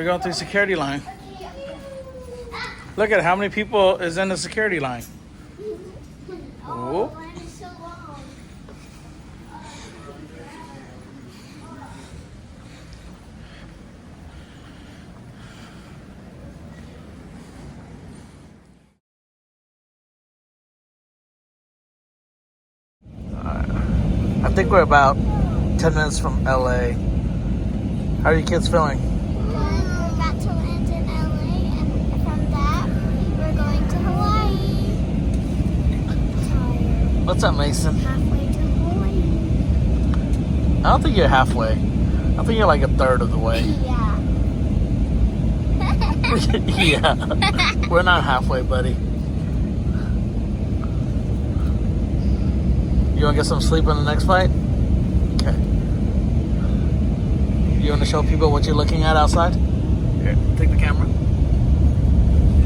going through security line. Look at how many people is in the security line. Oh. I think we're about 10 minutes from LA. How are you kids feeling? We're about to land in LA, and from that, we're going to Hawaii. Tired. What's up, Mason? Halfway to Hawaii. I don't think you're halfway. I think you're like a third of the way. Yeah. Yeah. We're not halfway, buddy. You want to get some sleep on the next flight? Okay. You want to show people what you're looking at outside? Here, take the camera.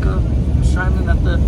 Go shining at the...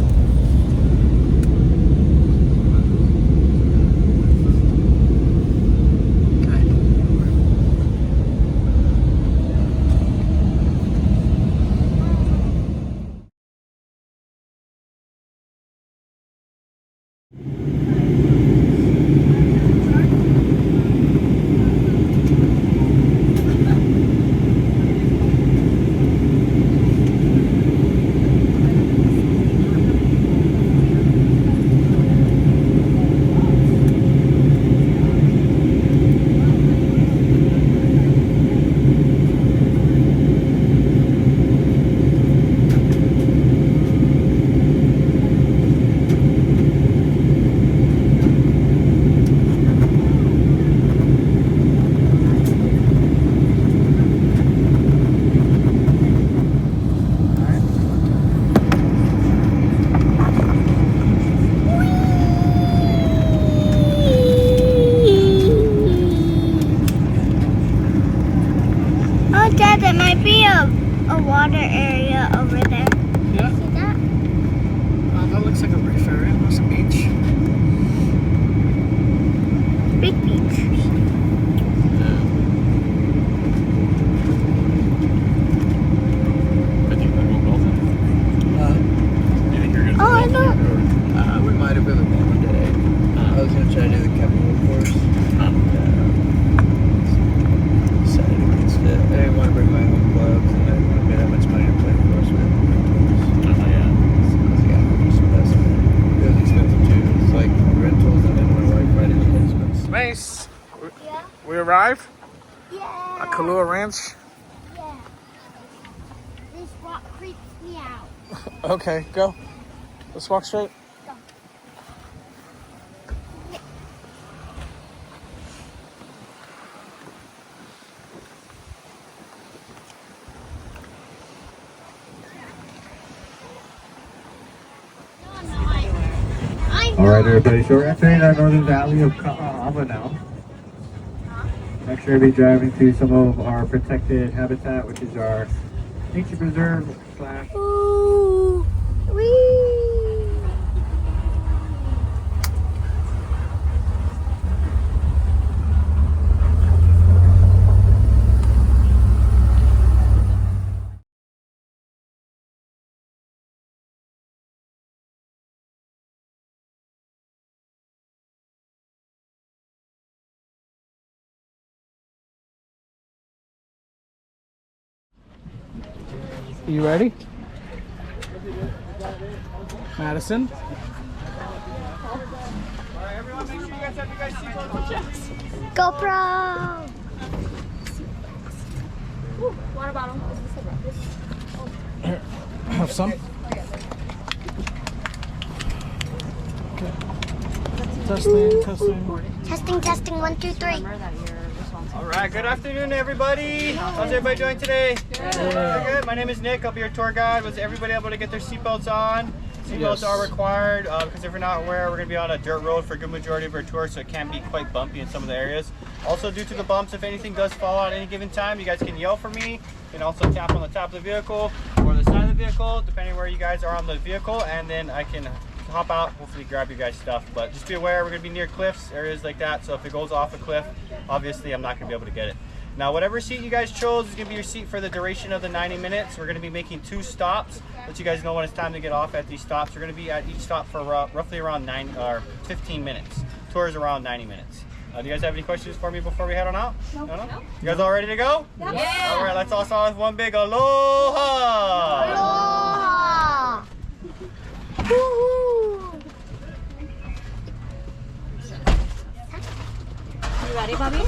There might be a water area over there. Yeah? See that? That looks like a reef area. That's a beach. Big beach. Oh, I know. We might have been the one day. I was going to try to do the chemical course. Decided against it. I didn't want to bring my own gloves, and I didn't want to pay that much money to play the course with. It was expensive too. It's like rentals, and then my wife riding the expense. Mace, Yeah? we arrived Yeah. at Kualoa Ranch. Yeah. This rock creeps me out. Okay, go. Let's walk straight. Go. All right, everybody. So we're entering our northern valley of Kualoa now. Next, we're going to be driving to some of our protected habitat, which is our nature preserve / Ooh. Wee. You ready? Madison? Alright, everyone, make sure you guys have your guys' seatbelts on. GoPro. Ooh, water bottle. Here, have some. Okay. Testing. Testing. 1, 2, 3. Alright, good afternoon, everybody. How's everybody doing today? Very good. My name is Nick. I'll be your tour guide. Was everybody able to get their seatbelts on? Seatbelts are required because if you're not aware, we're going to be on a dirt road for a good majority of our tour, so it can be quite bumpy in some of the areas. Also, due to the bumps, if anything does fall out at any given time, you guys can yell for me. You can also tap on the top of the vehicle or the side of the vehicle, depending where you guys are on the vehicle, and then I can hop out, hopefully grab you guys stuff. But just be aware, we're going to be near cliffs, areas like that, so if it goes off a cliff, obviously I'm not going to be able to get it. Now, whatever seat you guys chose is going to be your seat for the duration of the 90 minutes. We're going to be making 2 stops. Let you guys know when it's time to get off at these stops. We're going to be at each stop for roughly around 15 minutes. Tour is around 90 minutes. Do you guys have any questions for me before we head on out? No. You guys all ready to go? Yeah. All right, let's all start with one big aloha. Aloha! Woohoo! You ready, Bobby?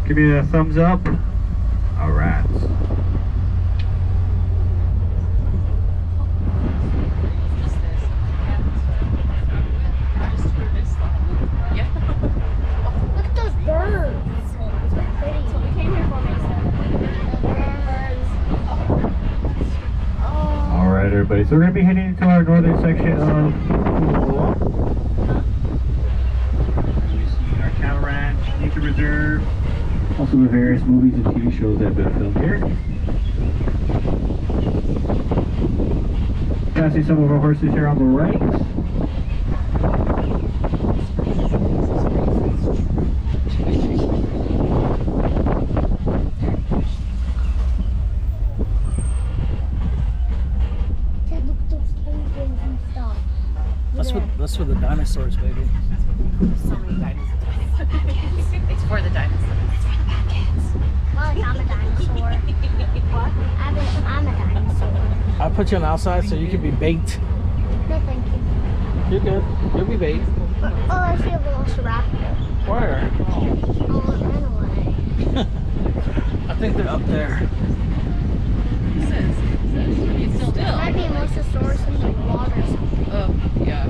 Give me a thumbs up. All right. Look at those birds. So pretty. So we came here for All right, everybody. So we're gonna be heading into our northern section of Kualoa. We see our Kualoa Ranch Nature Reserve. Also the various movies and TV shows that have been filmed here. Passing some of our horses here on the right. Dad, look at those penguins and stuff. That's for the dinosaurs, baby. So many dinosaurs. It's for the dinosaurs. Well, like I'm a dinosaur. What? I'm a dinosaur. I'll put you on the outside so you can be baked. No, thank you. You're good. You'll be baked. Oh, I see a velociraptor. Where? Oh, it ran away. I think they're up there. It says. You still do. Might be a mosasaurus in the water. Oh, yeah.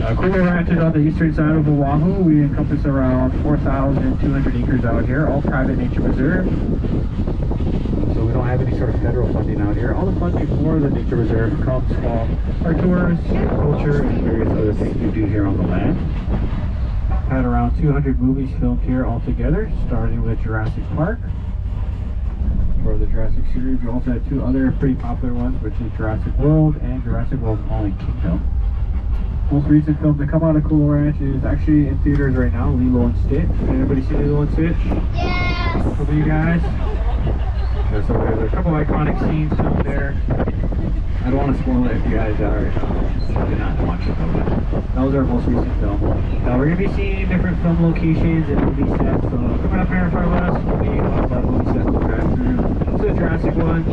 Kualoa Ranch is on the eastern side of Oahu. We encompass around 4,200 acres out here, all private nature reserve. So we don't have any sort of federal funding out here. All the funding for the nature reserve comes from our tours, culture, and various other things we do here on the land. Had around 200 movies filmed here altogether, starting with Jurassic Park. For the Jurassic series, we also had 2 other pretty popular ones, which is Jurassic World and Jurassic World Fallen Kingdom. Most recent film to come out of Kualoa Ranch is actually in theaters right now, Lilo and Stitch. Anybody see Lilo and Stitch? Yes! Some of you guys? So there's a couple iconic scenes filmed there. I don't want to spoil it if you guys are did not watch it though, but that was our most recent film. Now we're going to be seeing different film locations and movie sets. So coming up here in front of us will be a lot of movie sets to drive through. This is the Jurassic one.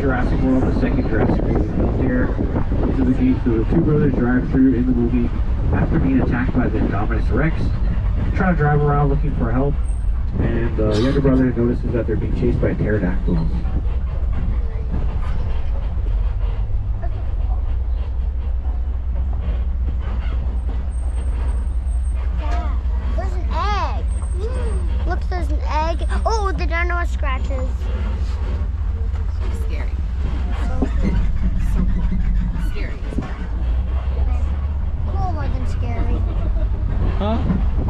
Jurassic World, the second Jurassic movie filmed here. These are the gates that the 2 brothers drive through in the movie after being attacked by the Indominus Rex. Trying to drive around looking for help. And the younger brother notices that they're being chased by pterodactyls. Dad, there's an egg. Look, there's an egg. Oh, the dino scratches. Scary. Scary. Cool more than scary. Huh?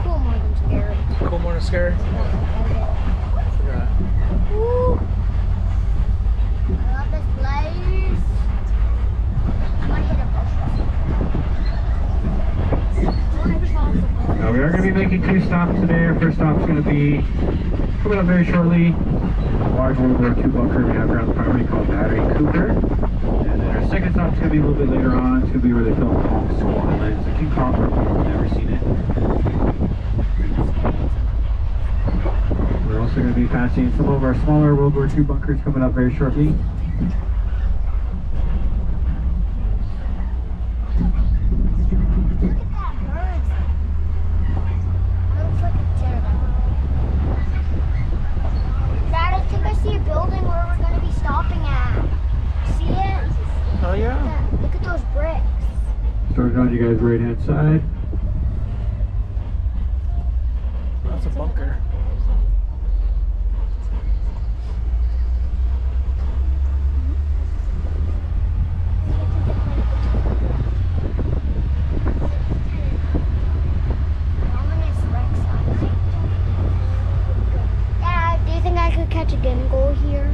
Cool more than scary. Cool, more than scary. Ooh. I love this place. I might hit a bush. Now we are going to be making 2 stops today. Our first stop is going to be coming up very shortly. A large World War II bunker we have around the property called Battery Cooper. And then our second stop is going to be a little bit later on. It's going to be where they filmed Kong Skull Island. It's a King Kong movie if you've never seen it. We're also going to be passing some of our smaller World War II bunkers coming up very shortly. Look at that bird. That looks like a pterodactyl. Oh yeah. Yeah, look at those bricks. Starting on you guys' right hand side. That's a bunker. Dad, do you think I could catch a game goal here?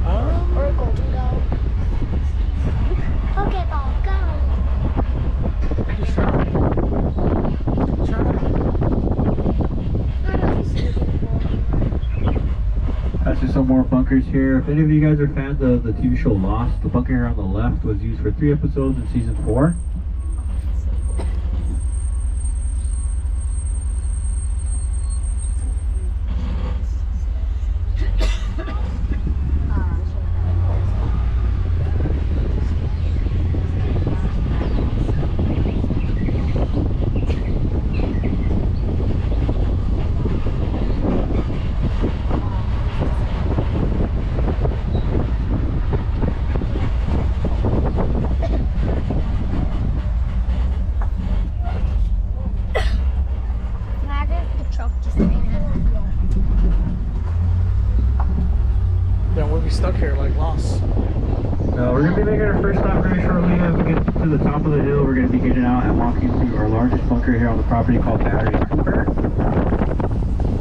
Or a golden goal? Pokeball, go! Just try. That's just some more bunkers here. If any of you guys are fans of the TV show Lost, the bunker here on the left was used for 3 episodes in season 4. Imagine if the truck just ran in. Then we'll be stuck here like lost. We're going to be making our first stop very shortly. As we get to the top of the hill, we're going to be getting out and walking through our largest bunker here on the property called Battery Cooper.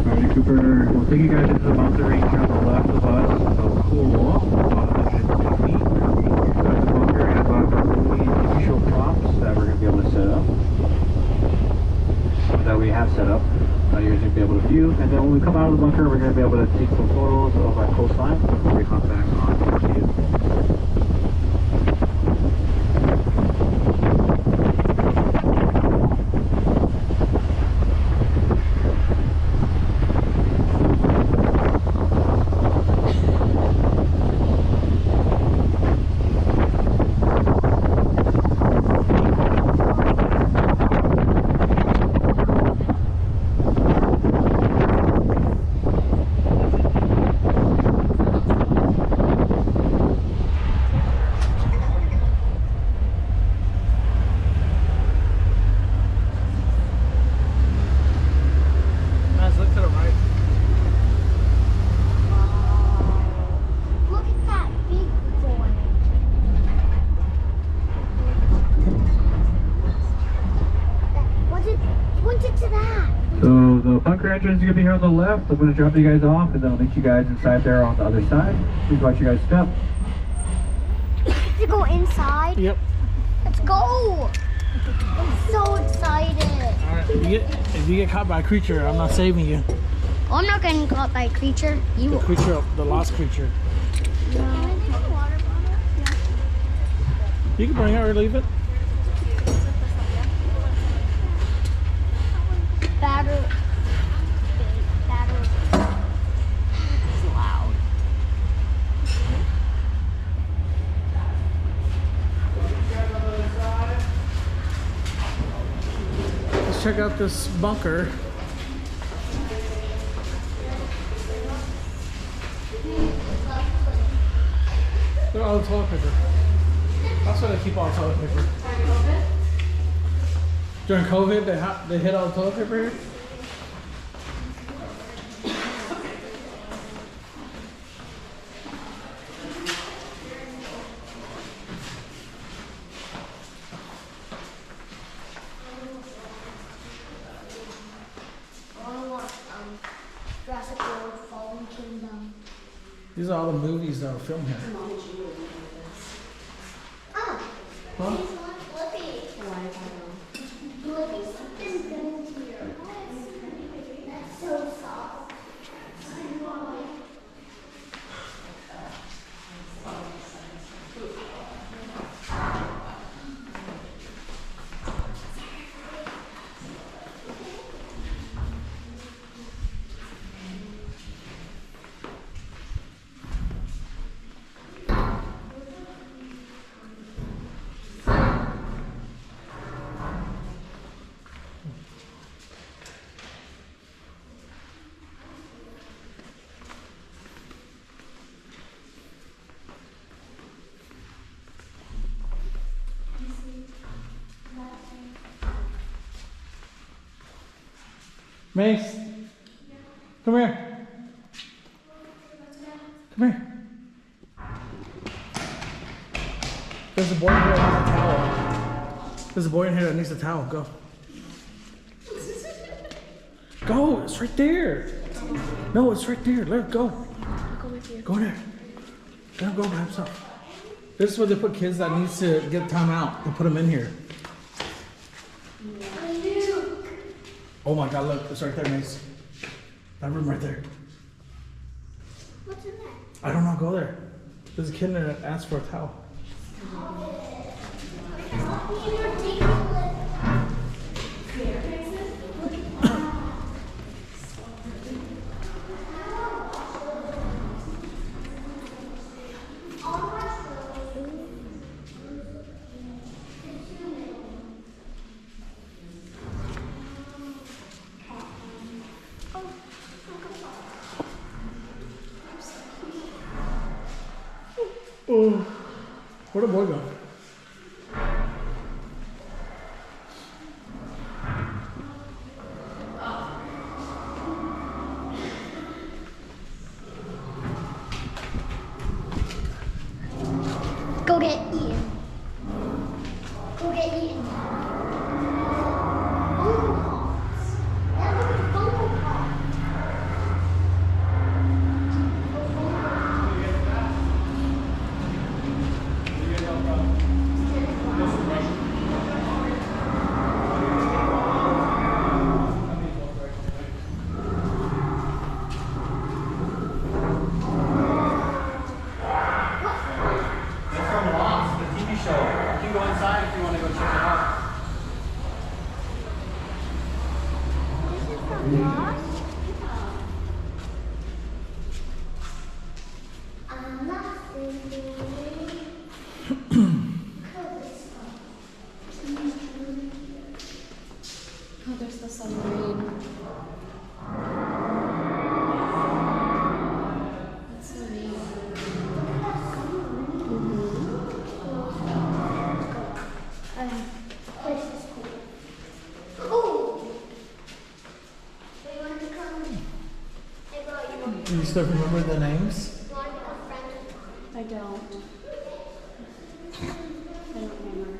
Battery Cooper will take you guys into the mountain range on the left of us of Kualoa, about 150 feet. Inside the bunker has our only initial props that we're going to be able to set up. That we have set up. You guys going to be able to view. And then when we come out of the bunker, we're going to be able to take some photos of our coastline before we hop back on to you. Guys, look to the right. Look at that big boy. Point it to that. So the bunker entrance is going to be here on the left. I'm going to drop you guys off and then I'll meet you guys inside there on the other side. Please watch you guys step. To go inside? Yep. Let's go. I'm so excited. Alright, if you get caught by a creature, I'm not saving you. Oh, I'm not getting caught by a creature. You The will. creature, the lost creature. You can bring it or leave it. Battery. It's loud. Let's check out this bunker. Look at all the toilet paper. That's why they keep all the toilet paper. During COVID, they hid all the toilet paper here. I want Jurassic World Fallen Kingdom. These are all the movies that were filmed here. Oh, Huh? these look flippy. Flippy, something's going to here. That's so soft. Mace, come here. Come here. There's a boy in here that needs a towel. There's a boy in here that needs a towel. Go. Go. It's right there. No, it's right there. Let it go. I'll go with you. Go there. Let him go by himself. This is where they put kids that needs to get time out. They put them in here. Oh my God, look. It's right there, Mace. That room right there. What's in there? I don't know. Go there. There's a kid in there that asked for a towel. Oh, where'd the boy go? Go get Ian. Go get Ian. Phone calls. That was a phone call. I'm not thinking. Oh, there's the submarine. That's so neat. This is cool. Cool. So you want to come? Hey, bro, you want Do you still remember the names? to become friends with mom? I don't. I don't remember.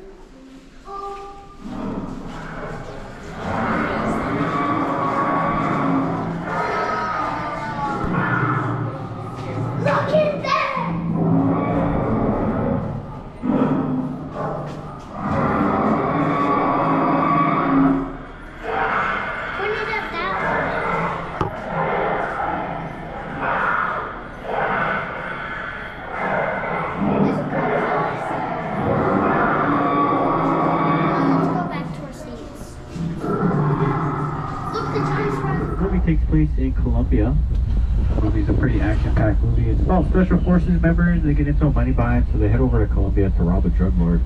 Look in there! Point it at that one. Let's go back to our seats. Look, the giant's running. The movie takes place in Colombia. The movie's a pretty action-packed movie. It's about special forces members. They get into a money bind, so they head over to Colombia to rob a drug lord.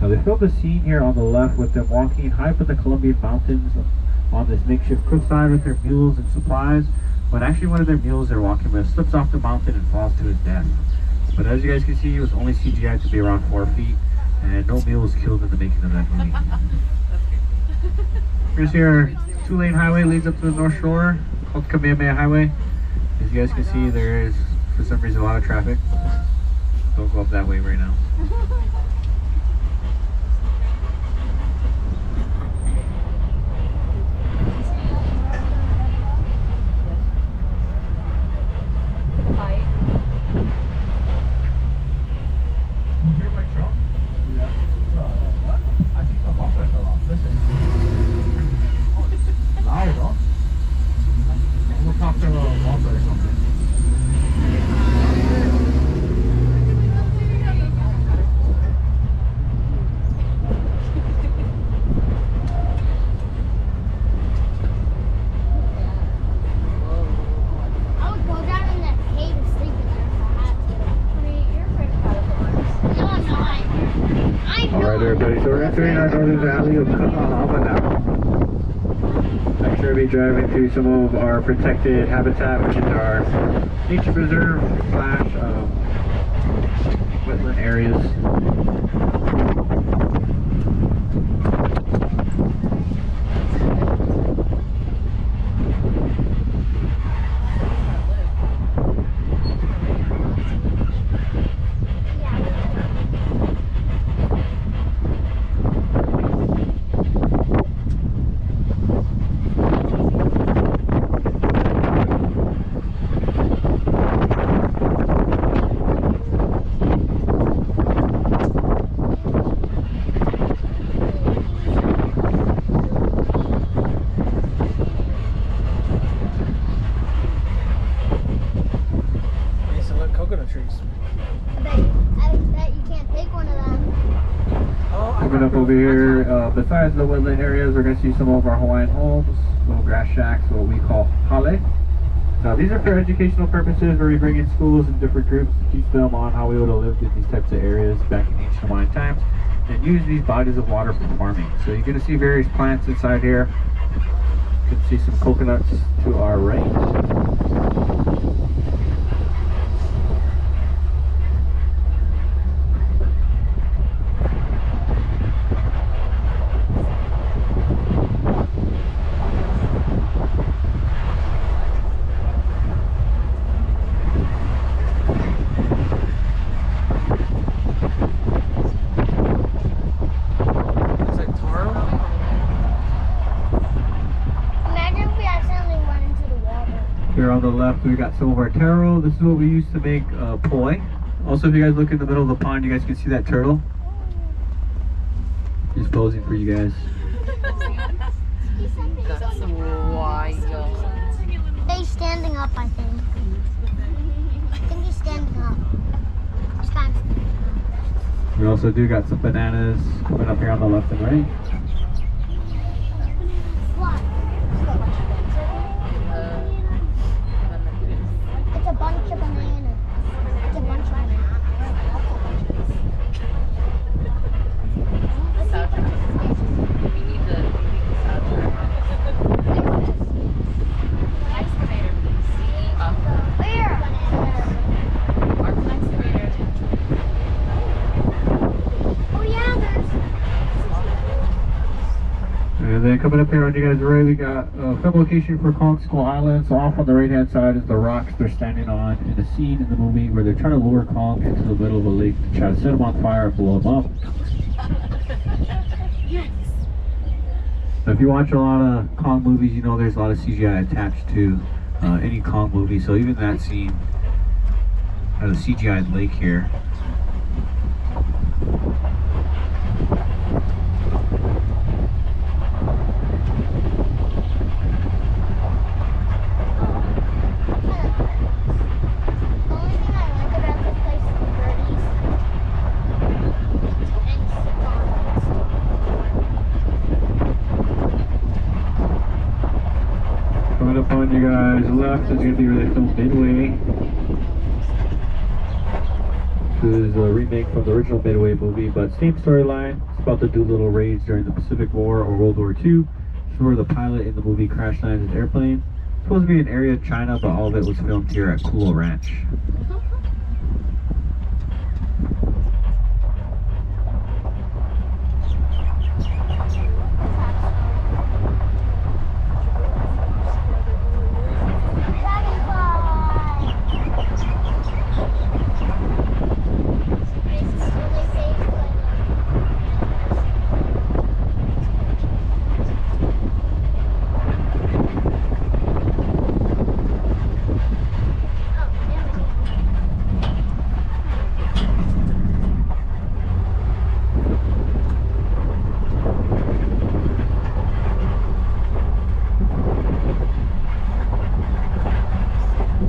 Now they filmed a scene here on the left with them walking high up in the Colombian mountains on this makeshift cliffside with their mules and supplies. When actually one of their mules they're walking with slips off the mountain and falls to his death. But as you guys can see, it was only CGI to be around 4 feet, and no mule was killed in the making of that movie. Here's your 2-lane highway leads up to the North Shore, called Kamehameha Highway. As you guys can see, there is, for some reason, a lot of traffic. Don't go up that way right now. I would go down in that cave and sleep in there if I had to. You're afraid of caterpillars. No, I'm not. I'm not. Alright everybody, so we're entering our northern valley of Kualoa now. Next we're going to be driving to some of our protected habitat, which is our nature preserve slash wetland areas. Coming up over here, besides the woodland areas, we're going to see some of our Hawaiian homes, little grass shacks, what we call hale. Now these are for educational purposes where we bring in schools and different groups to teach them on how we would have lived in these types of areas back in ancient Hawaiian times and use these bodies of water for farming. So you're going to see various plants inside here. You can see some coconuts to our right. Here on the left, we got some of our taro. This is what we used to make poi. Also, if you guys look in the middle of the pond, you guys can see that turtle. He's posing for you guys. That's wild. He's standing up, I think. I think he's standing up. He's kind of. We also do got some bananas coming up here on the left and right. What? It's a bunch of bananas. It's a bunch of bananas. We need the soundtrack. Excavator, please. Where? Our excavator. Oh yeah, there's. And then coming up here on you guys' right, we got a film location for Kong Skull Island. So off on the right hand side is the rocks they're standing on in a scene in the movie where they're trying to lure Kong into the middle of a lake to try to set him on fire and blow him up. So if you watch a lot of Kong movies, you know there's a lot of CGI attached to any Kong movie. So even that scene has a CGI lake here. The only thing I like about this place is the birdies and swans. Coming up on you guys' left is going to be where they filmed Midway. This is a remake from the original Midway movie, but same storyline. It's about the Doolittle raids during the Pacific War or World War II. This is where the pilot in the movie crash landed his airplane. It's supposed to be an area of China, but all of it was filmed here at Kualoa Ranch.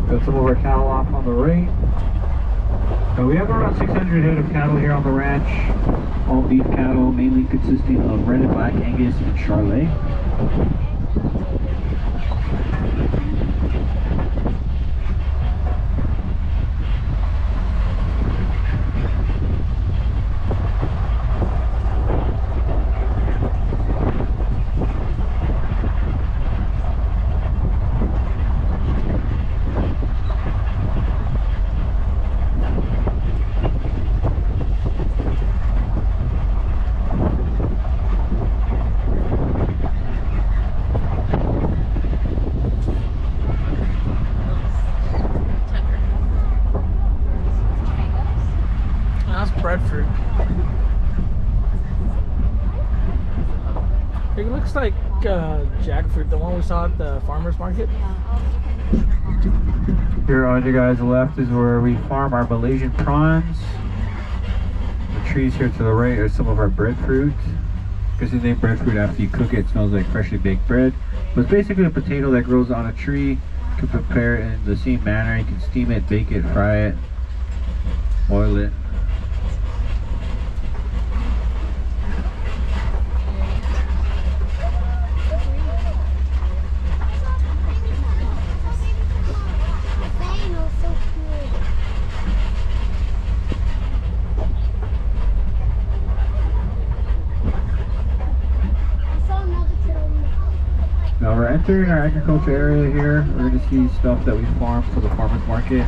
Got some of our cattle off on the right. So we have around 600 head of cattle here on the ranch. All beef cattle, mainly consisting of red and black Angus and Charolais. That's breadfruit. It looks like jackfruit, the one we saw at the farmer's market. Here on you guys' left is where we farm our Malaysian prawns. The trees here to the right are some of our breadfruit. Because it's named breadfruit after you cook it, it smells like freshly baked bread. But it's basically a potato that grows on a tree. You can prepare it in the same manner. You can steam it, bake it, fry it, boil it. entering our agriculture area here. We're going to see stuff that we farm for the farmers market.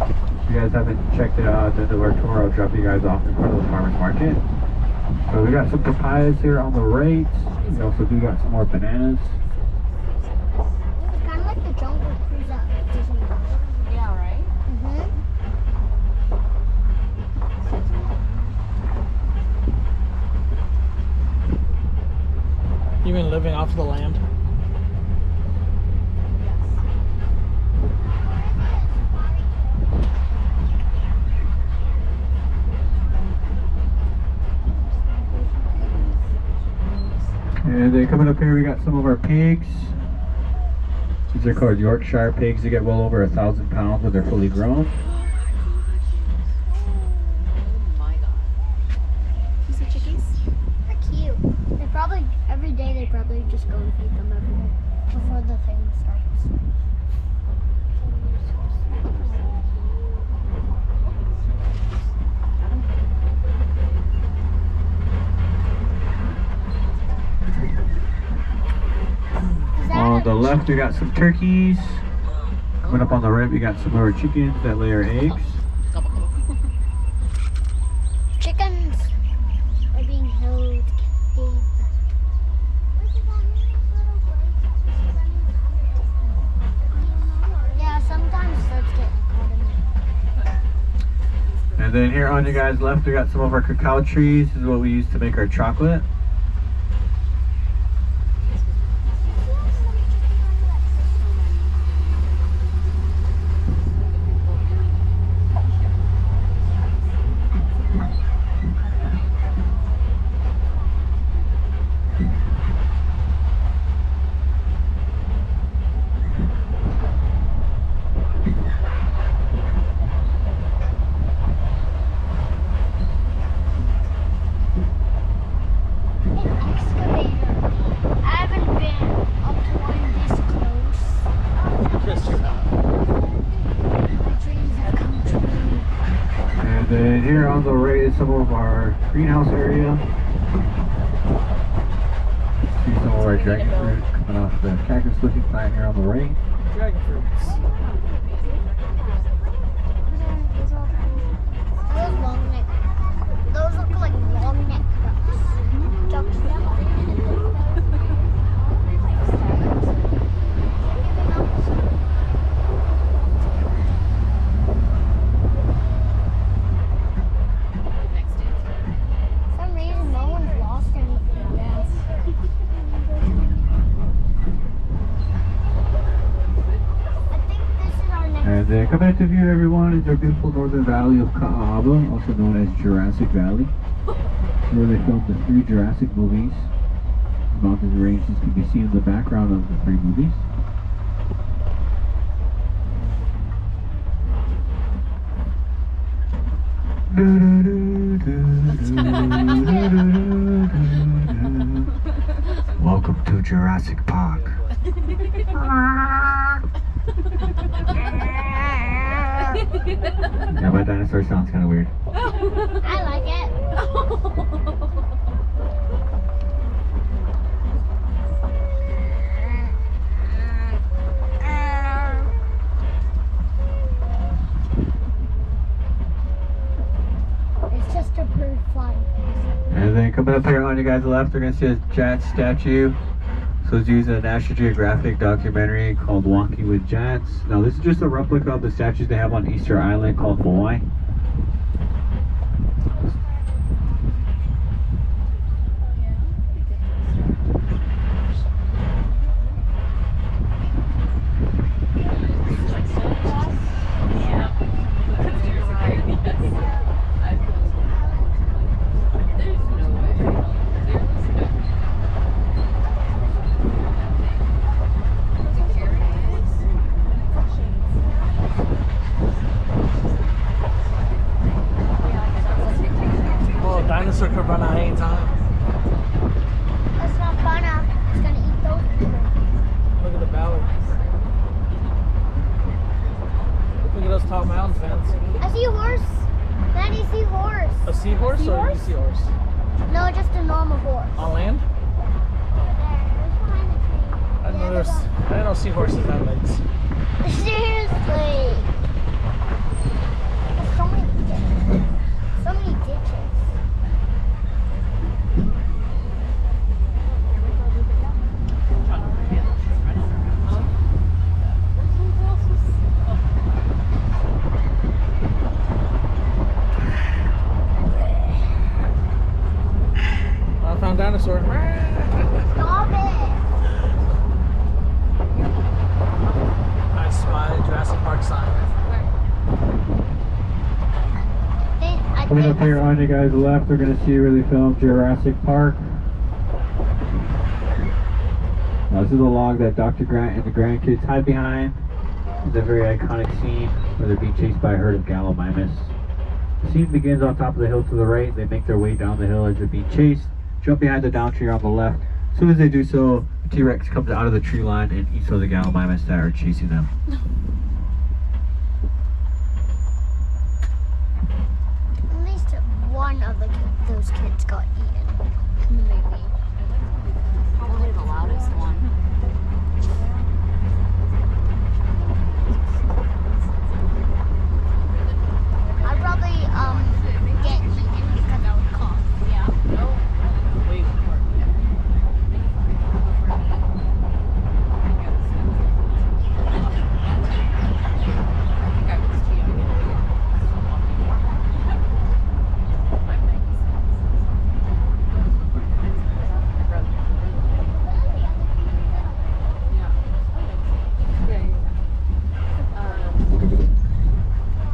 If you guys haven't checked it out, at the end of our tour, I'll drop you guys off in front of the farmers market. So we got some papayas here on the right. We also do got some more bananas. It's kind of like the jungle cruise at Disney World. Yeah, right? Mm-hmm. You mean living off the land? And then coming up here, we got some of our pigs. These are called Yorkshire pigs. They get well over 1,000 pounds when they're fully grown. Oh my god. You see chickies? They're cute. They probably, every day they probably just go and feed them every day before the thing starts. On the left, we got some turkeys. Coming up on the right, we got some of our chickens that lay our eggs. Chickens are being held captive. Yeah, sometimes birds get caught in there. And then here on you guys' left, we got some of our cacao trees. This is what we use to make our chocolate. And here on the right is some of our greenhouse area. See some of our dragon fruit coming off the cactus looking plant here on the right. Dragon fruits. Those long neck. Those look like long neck ducks. For some reason, no one's lost anything. Yeah. I think this is our next. And coming into view, everyone, is our beautiful northern valley of Kualoa, also known as Jurassic Valley, where they filmed the 3 Jurassic movies. The mountains ranges can be seen in the background of the 3 movies. Welcome to Jurassic Park. Yeah, my dinosaur sounds kind of weird. I like it. It's just a bird flying. And then coming up here on you guys' left, we're going to see a Jat statue. So it's used in a National Geographic documentary called Walking with Jats. Now this is just a replica of the statues they have on Easter Island called Moai. Dinosaur could run out any time. That's not fun. It's gonna eat those people. Look at the belly. Look at those tall mountain fence. I see a horse. Daddy, see horse. A seahorse or a seahorse? No, just a normal horse. On land? There, it's behind the tree. I I don't see horses that legs. Seriously. There's so many ditches. So many ditches. I found dinosaur. Stop it. I spy Jurassic Park sign. Coming up here on you guys' left, we're going to see where they filmed Jurassic Park. Now, this is the log that Dr. Grant and the grandkids hide behind. It's a very iconic scene where they're being chased by a herd of gallimimus. The scene begins on top of the hill to the right. They make their way down the hill as they're being chased. Jump behind the down tree on the left. As soon as they do so, the T-Rex comes out of the tree line and eats all the gallimimus that are chasing them. At least one of those kids got eaten. Maybe. Probably the loudest one. I'd probably get eaten because I would cough. Yeah. Wait.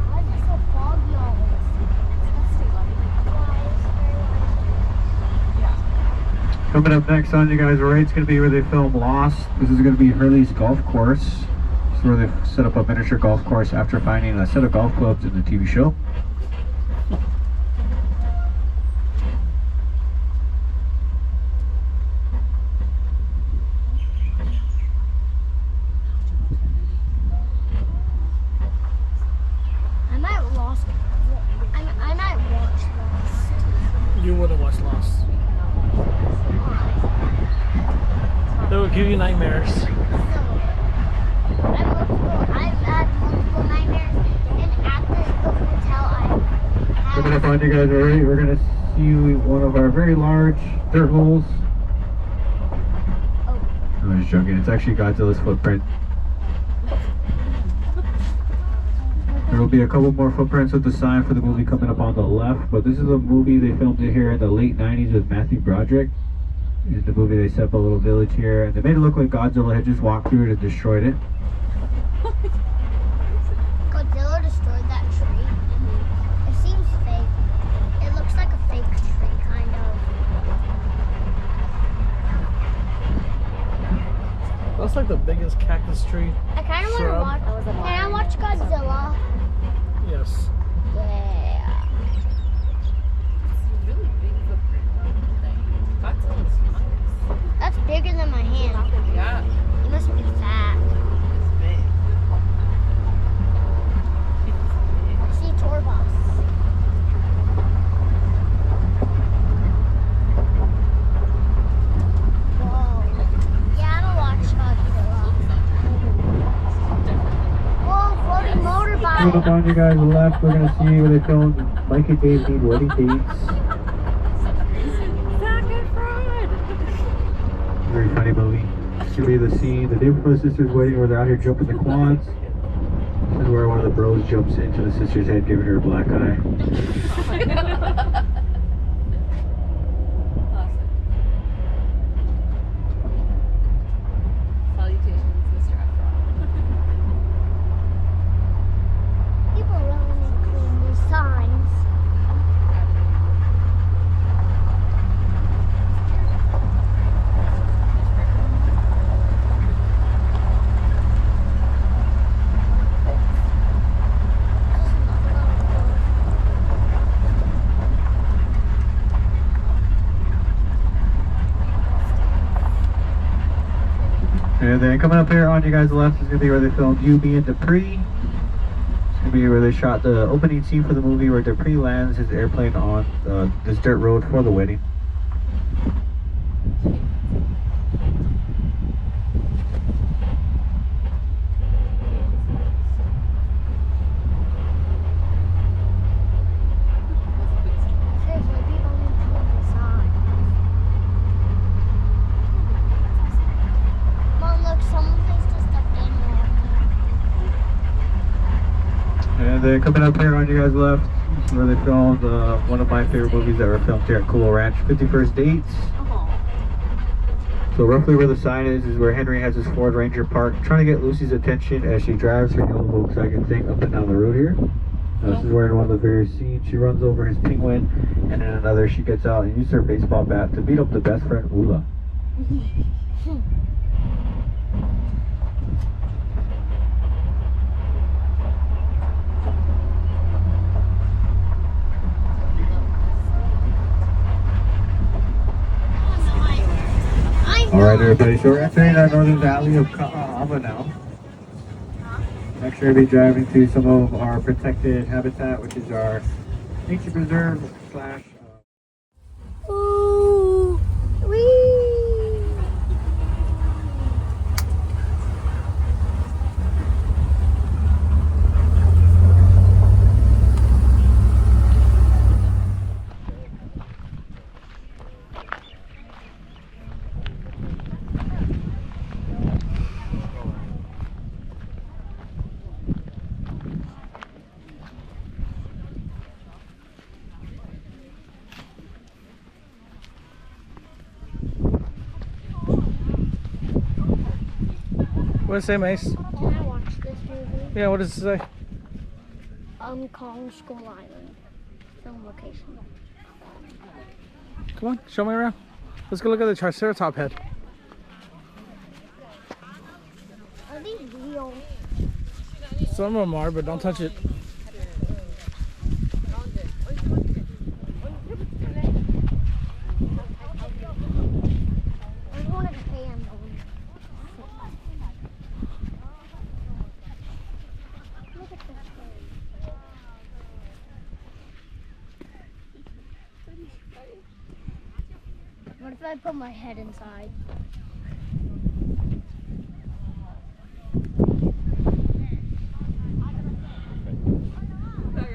Why is it so foggy always? Coming up next on you guys' right, it's going to be where they film Lost. This is going to be Hurley's golf course. This is where they set up a miniature golf course after finding a set of golf clubs in the TV show. I might lost. I might watch Lost. You would have watched Lost. It would give you nightmares. I've had multiple nightmares, and at the hotel Coming up on you guys' right, we're going to see one of our very large dirt holes. I'm just joking, it's actually Godzilla's footprint. There will be a couple more footprints with the sign for the movie coming up on the left, but this is a movie they filmed it here in the late 90s with Matthew Broderick. In the movie they set up a little village here, and they made it look like Godzilla had just walked through it and destroyed it. Godzilla destroyed that tree. It seems fake. It looks like a fake tree, kind of. That's like the biggest cactus tree. I kind of want to Shrub. watch. Can I watch Godzilla? Yes. Yeah. It's a really big footprint thing. Godzilla's nice. That's bigger than my hand. Yeah. You must be fat. It's big. I see Torbos. Whoa. Yeah, I'm gonna watch Godzilla. Whoa, floating motorbike. Coming up on you guys' left, we're going to see where they filmed Mike and Dave Need Wedding Dates. Very funny movie. This could be the scene the day before the sister's wedding where they're out here jumping the quads. This is where one of the bros jumps into the sister's head, giving her a black eye. Salutations, Mr. Efron. People really need to clean these signs. And then coming up here on you guys' left is going to be where they filmed You, Me, and Dupree. It's going to be where they shot the opening scene for the movie where Dupree lands his airplane on this dirt road for the wedding. then coming up here on you guys left, where they filmed one of my favorite movies that were filmed here at Kualoa Ranch, 51st Dates. So roughly where the sign is where Henry has his Ford Ranger parked, trying to get Lucy's attention as she drives her yellow Volkswagen thing up and down the road here. This is where in one of the various scenes she runs over his penguin, and in another she gets out and uses her baseball bat to beat up the best friend Ula. Alright everybody, so we're entering our northern valley of Kualoa now. Next we're going to be driving to some of our protected habitat, which is our nature preserve slash... Ooh, wee. What does it say, Mace? Can I watch this movie? Yeah, what does it say? Kong Skull Island. Film location. Come on, show me around. Let's go look at the Triceratops head. Are these real? Some of them are, but don't touch it. I wanted a hand on. Look at this thing. What if I put my head inside?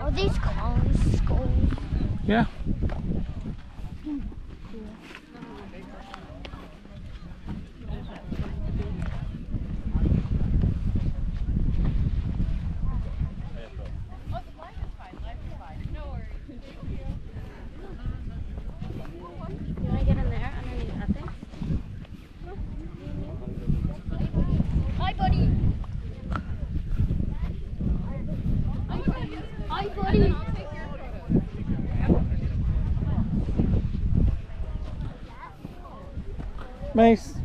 Are these Kong's skulls? Yeah. Can I get in there underneath that thing? Hi, buddy. Hi, buddy. Mace.